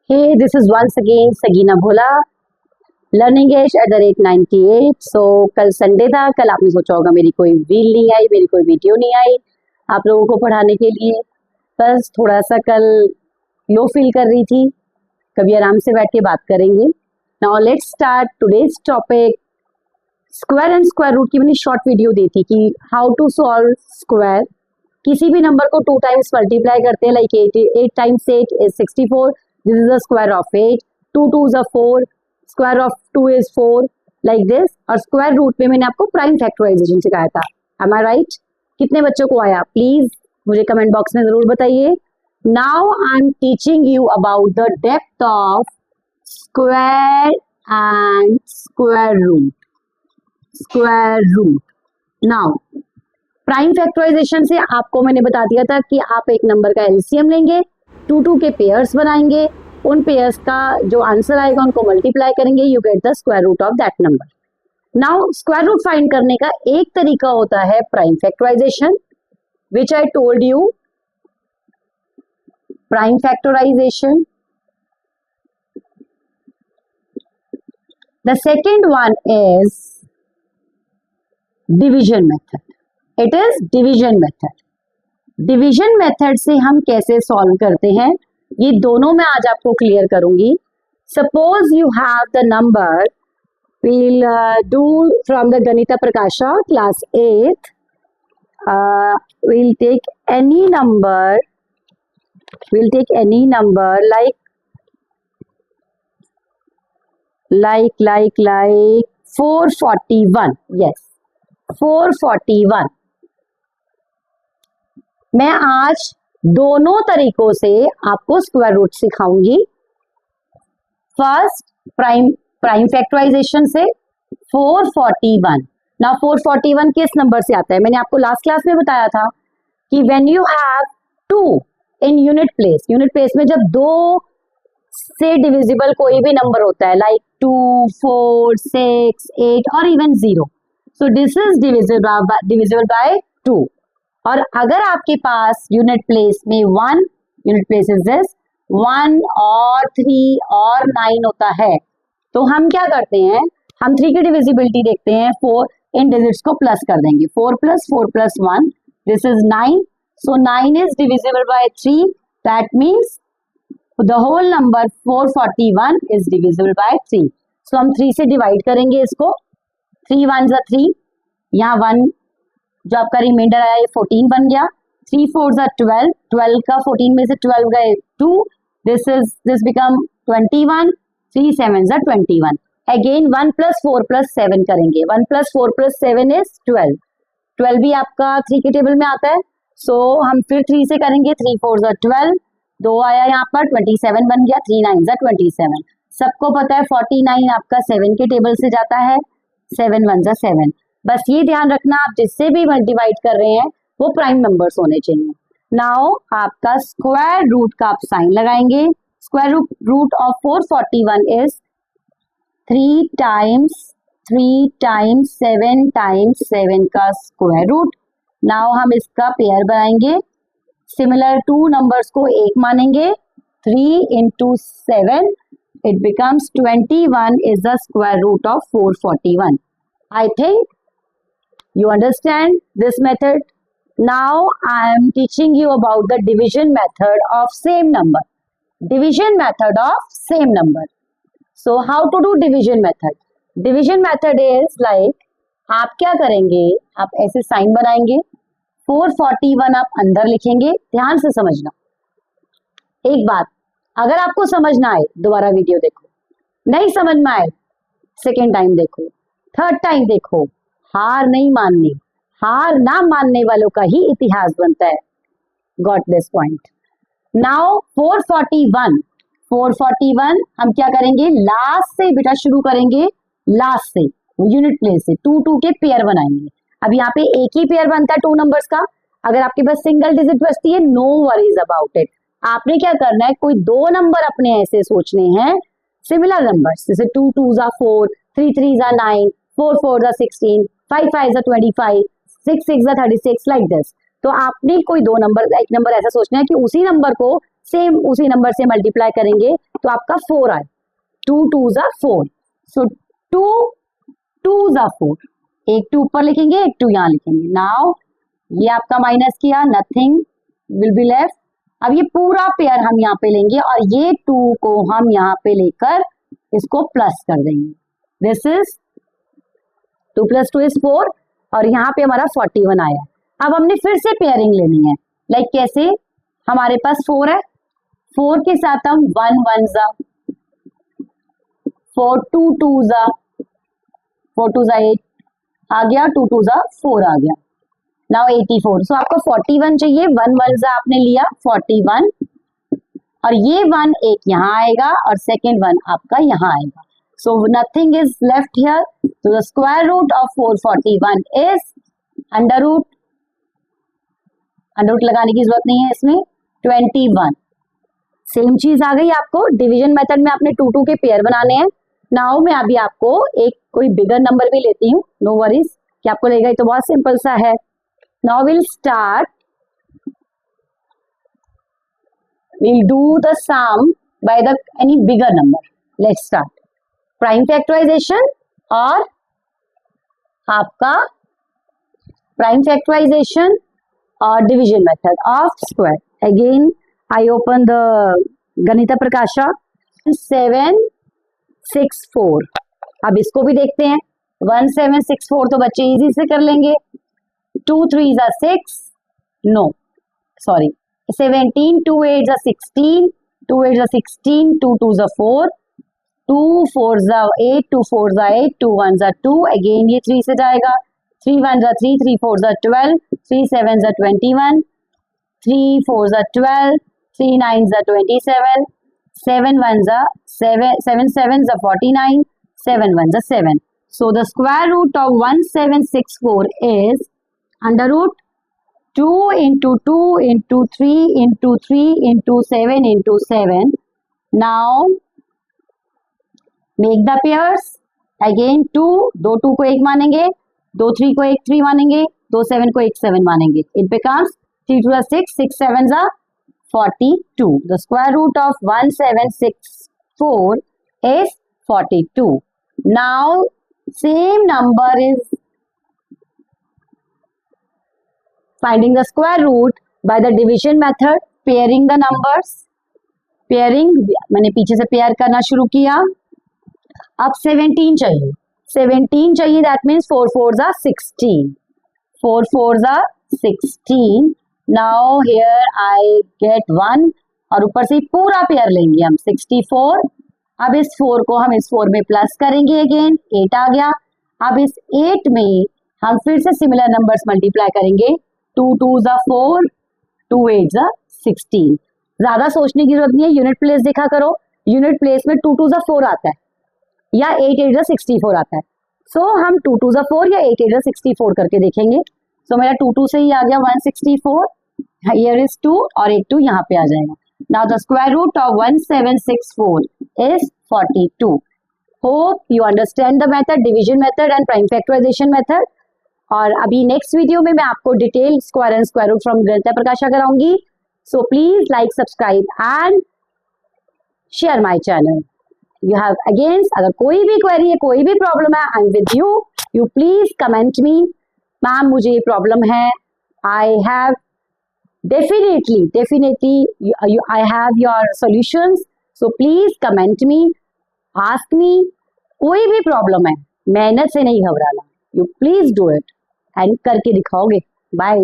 Hey, this is once again Sagina Bhola, learning age @98। So कल Sunday था, कल आपने सोचा होगा मेरी कोई रील नहीं आई, मेरी कोई वीडियो नहीं आई आप लोगों को पढ़ाने के लिए। बस थोड़ा सा कल लो फील कर रही थी, कभी आराम से बैठ के बात करेंगे। Now let's start today's topic. Square and square root की मैंने शॉर्ट वीडियो दी थी कि हाउ टू सॉल्व स्क्वायर। किसी भी नंबर को 2 टाइम्स मल्टीप्लाई करते हैं, like 8 times 8 is 64, this is the square of 8, 2 2s are 4, square of 2 is 4, like this. और स्क्वायर रूट में मैंने आपको प्राइम फैक्टराइजेशन सिखाया था। एम आई राइट? कितने बच्चों को आया प्लीज मुझे कमेंट बॉक्स में जरूर बताइए। Now I am teaching you about the depth of square and square root. Square root. Now prime factorisation से आपको मैंने बता दिया था कि आप एक नंबर का एलसीएम लेंगे, 2 के पेयर्स बनाएंगे, उन पेयर्स का जो आंसर आएगा उनको मल्टीप्लाई करेंगे, you get the square root of that number. Now square root find करने का एक तरीका होता है prime factorisation, which I told you, prime factorisation. The second one is division method. It is division method. Division method से हम कैसे solve करते हैं ये दोनों मैं आज आपको क्लियर करूंगी। Suppose you have the number, we'll do from the Ganita Prakasha class 8th. We'll take any number like 441. Yes, 441। मैं आज दोनों तरीकों से आपको स्क्वायर रूट सिखाऊंगी। फर्स्ट प्राइम फैक्टराइजेशन से 441। ना 441 किस नंबर से आता है? मैंने आपको लास्ट क्लास में बताया था कि when you have 2 in unit place में जब 2 से डिविजिबल कोई भी नंबर होता है, लाइक 2, 4, 6, 8 और even 0, so this is divisible bye 2। और अगर आपके पास यूनिट प्लेस में 1, यूनिट प्लेस इज दिस 1 और 3 और 9 होता है, तो हम क्या करते हैं, हम 3 की डिविजिबिलिटी देखते हैं, 4 इन डिजिट्स को प्लस कर देंगे, 4 + 4 + 1, this is 9, so 9 is divisible by 3, that means the whole number 441 is divisible by 3। So हम 3 से डिवाइड करेंगे इसको, 3 1s are 3, यहाँ 1 जो आपका रिमाइंडर आया ये 14 बन गया, 3 4s are 12, 12 का 14 में से 12 गए 2, this become 21, 3 7s are 21। Again 1 + 4 + 7 करेंगे, 1 + 4 + 7 इज 12, 12 भी आपका 3 के टेबल में आता है। सो हम फिर 3 से करेंगे, 3 4s are 12, 2 आया यहाँ पर 27 बन गया, 3 9s are 27। सबको पता है 49 आपका 7 के टेबल से जाता है, 7 1s are 7। बस ये ध्यान रखना, आप जिससे भी डिवाइड कर रहे हैं वो प्राइम नंबर्स होने चाहिए। नाउ आपका स्क्वायर रूट का आप साइन लगाएंगे। Square root of 441 is 3 times 3 times 7 times 7 का स्क्वायर रूट। नाउ हम इसका पेयर बनाएंगे, सिमिलर 2 नंबर्स को 1 मानेंगे, 3 × 7 it becomes 21 is the square root of 441। I think you understand this method. Now I am teaching you about the division method of same number. Division method of same number. So how to do division method? Division method is like, आप क्या करेंगे, आप ऐसे sign बनाएंगे, 441 आप अंदर लिखेंगे। ध्यान से समझना एक बात, अगर आपको समझ ना आए दोबारा वीडियो देखो, नहीं समझ में आए सेकेंड टाइम देखो, थर्ड टाइम देखो। हार नहीं माननी, हार ना मानने वालों का ही इतिहास बनता है। Got this point? नाउ 441 हम क्या करेंगे, लास्ट से बेटा शुरू करेंगे, लास्ट से यूनिट प्लेस से 2 2 के पेयर बनाएंगे। अब यहाँ पे एक ही पेयर बनता है 2 नंबर्स का। अगर आपके पास सिंगल डिजिट बचती है, नो वरीज अबाउट इट। आपने क्या करना है, कोई 2 नंबर अपने ऐसे सोचने हैं, सिमिलर नंबर्स, जैसे 2 2s are 4, 3 3s are 9, 4 4s are 16, 5 5s are 25, 6 6s are 36, like this. तो आपने कोई 2 नंबर, एक नंबर ऐसा सोचना है कि उसी नंबर को सेम उसी नंबर से मल्टीप्लाई करेंगे तो आपका 4 आए, 2 2 जा 4, सो 2 2 जा 4, एक 2 ऊपर लिखेंगे, एक 2 यहाँ लिखेंगे। नाउ ये आपका माइनस किया, नथिंग विल बी लेफ्ट। अब ये पूरा पेयर हम यहाँ पे लेंगे और ये 2 को हम यहाँ पे लेकर इसको प्लस कर देंगे। दिस इज 2 + 2 = 4 और यहाँ पे हमारा 41 आया। अब हमने फिर से पेयरिंग लेनी है, लाइक कैसे, हमारे पास 4 है, 4 के साथ हम 1 1 जा 4, 2 2 जा 4 2 जा 8 आ गया, 2 2 जा 4 आ गया। नाउ 84, सो आपको 41 चाहिए, 1 1 जा आपने लिया 41 और ये 1 एक यहाँ आएगा और सेकेंड 1 आपका यहाँ आएगा। So nothing is left here, so the square root of 441 is under root लगाने की जरूरत नहीं है इसमें, 21। सेम चीज आ गई आपको, डिवीजन मेथड में आपने 2 2 के पेयर बनाने हैं। नाउ मैं अभी आपको एक कोई बिगर नंबर भी लेती हूँ, नो वरीज, कि आपको लगेगा ये तो बहुत सिंपल सा है। Now will start, we'll do the sum by the any bigger number. Let's start. Prime factorization और आपका prime factorization और division method of square. Again, I open the गणिता प्रकाशा 764. अब इसको भी देखते हैं। 1764 तो बच्चे इजी से कर लेंगे। 2 3 जा 6, नो सॉरी 17, 2 8 जा 16, 2 8 जा 16, 2 2 जा 4, 2 4 जा 8, 2 4 जा 8, 2 1 जा 2, अगेन ये 3 से जाएगा, 3 1 जा 3, 3 4 जा 12, 3 7 जा 21, 3 4 जा 12, 3 9 जा 27, 7 1 जा 7, 7 7 जा 49, 7 1 जा 7. So the square root of 1764 is under root 2 into 2 into 3 into 3 into 7 into 7. Now make the pairs. Again 2, दो 2 को 1 मानेंगे, दो 3 को 1 3 मानेंगे, दो 7 को 1 7 मानेंगे. It becomes 3 2 6, 6 7 42. The square root of 1764 is 42. Now same number is finding the square root by the division method, pairing the numbers. Pairing मैंने पीछे से पेयर करना शुरू किया। अब 17 चाहिए, 17 चाहिए, that means 4 4 are 16, 4 4 are 16. Now here I get 1 और ऊपर से पूरा पेयर लेंगे हम 64। अब इस 4 को हम इस 4 में प्लस करेंगे, अगेन 8 आ गया। अब इस 8 में हम फिर से सिमिलर नंबर्स मल्टीप्लाई करेंगे, 2 2 जा 4, 2 8 जा 16। ज्यादा सोचने की जरूरत नहीं है, यूनिट प्लेस देखा करो, यूनिट प्लेस में 2 2 जा 4 आता है या 8 8 जा 64 आता है। सो हम 2 2 जा 4 या 8 8 जा 64 करके देखेंगे। सो मेरा 2 2 से ही आ गया 164, हियर इज 2 और एक 2 यहाँ पे आ जाएगा। Now the square root of 1764 is 42. Hope you understand the method, division method and prime factorisation method. और अभी नेक्स्ट वीडियो में मैं आपको detail square and square root from Ganita Prakasha कराऊंगी। So please like, subscribe and share my channel. You have again, अगर कोई भी query है, कोई भी प्रॉब्लम है, I am with you, you please comment me, ma'am मुझे ये प्रॉब्लम है, I have definitely I have your solutions, so please comment me, ask me, कोई भी प्रॉब्लम है, मेहनत से नहीं घबराना, you please do it and करके दिखाओगे। बाय।